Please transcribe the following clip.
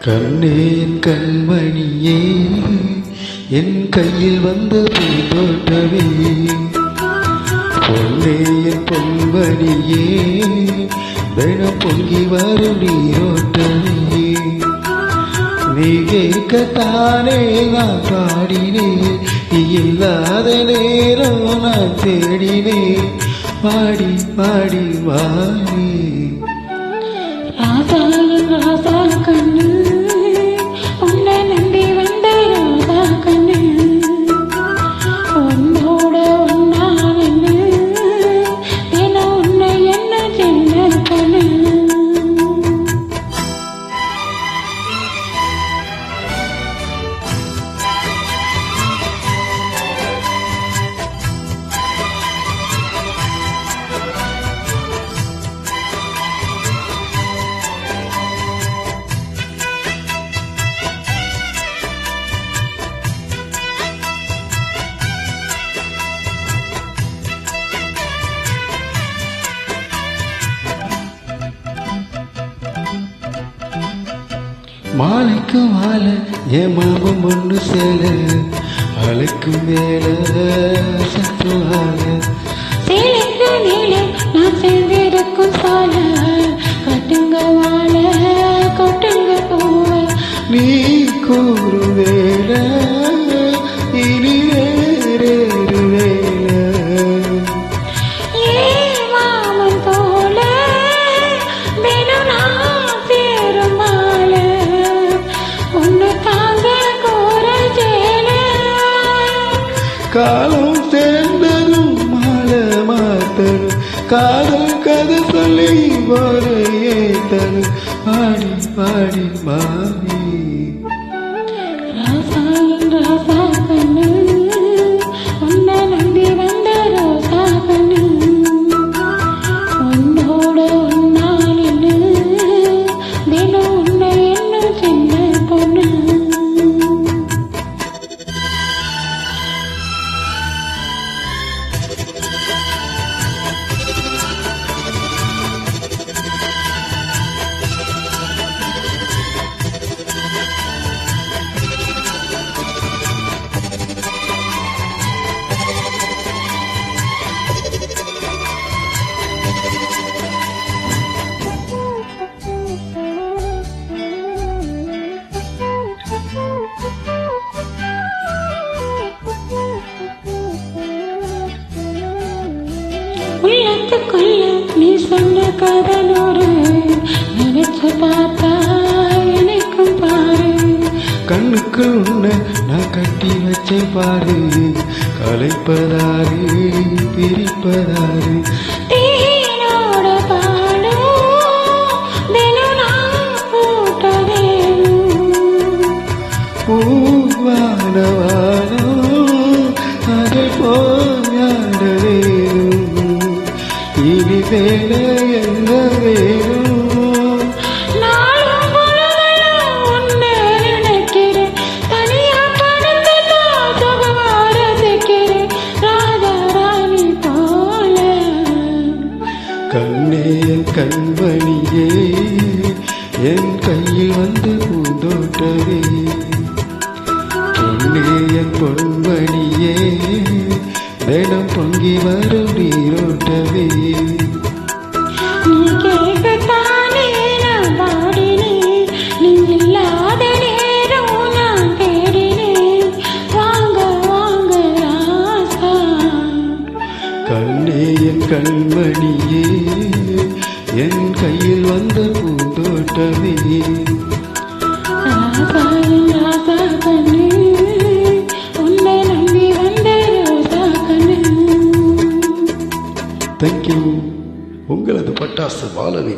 கண்ணேன் கண்மணியே என் கையில் வந்த பூந்தோட்டமே பொன்னே என் பொன்மணியே தினம் பொங்கி வரும் நீரோட்டமே நீ கேட்கத்தானே நான் பாடினேன் நீ இல்லாத நேரம் நான் தேடினேன் பாடி பாடி வாடி ராசா கண்ணு உன்னை நம்பி வந்த ராசா கண்ணு உன்னோட ஒன்னா நின்று தினம் உன்னை என்ன சின்ன கண்ணு மாலைக்கு மாலை என் மாமம் ஒன்று சேல அலைக்கு மேல சத்துவால சேலைக்கு நீல நான் சேர்ந்திருக்கும் சால கட்டுங்க வாழ கொட்டுங்க போவ நீ கூறு வேல இனி வேறேறு வேல ஏ மாமன் போல தினம் நான் சேரும் மால ஒன்னு தாங்க கோர சேல காலம் சேர்ந்ததும் மாலை மாத்தரும் காதல் கதை சொல்லி போறையே தரு பாடி பாடி மாறி ராசா கண்ணு உன்னை நம்பி வந்த ரோசா கண்ணு உன்னோட ஒன்னா நின்று தினம் உன்னை என்ன சின்ன பொண்ணு உள்ளத்துக்குள்ள நீ சொன்ன கதனோடு நினைச்சு பார்த்தா எனக்கும் பாரு கண்ணுக்கு உன்னை நான் கட்டி வச்சேன் பாரு கலைப்பதாரு பிரிப்பதாரு தேனோட பாடும் தினம் நான் போட்ட வேணும் பூவானவானோ அதை போயாட வேணும் இனி வேலை என்ன வேணும் நாளும் பொழுதெல்லாம் உன்னை நினைக்கிறேன் தனியா பணத்தை நான் சுகமா ரசிக்கிறேன் ராஜா ராணி போல கண்ணே கண்மணியே என் கையில் வந்து பூந்தோட்டவே பொன்னே என் பொன்மணியே தினம் பொங்கி வரும் நீரோட்டவே நீ கேட்கத்தானே நான் பாடினேன் நீ இல்லாத நேரம் நான் தேடினேன் வாங்க வாங்க ராசா கண்ணே என் கண்மணியே என் கையில் வந்த பூந்தோட்டமே ராசா கண்ணு உன்னை நம்பி வந்த ரோசா கண்ணு தேங்க்யூ உங்களது பட்டாசு பாலவி.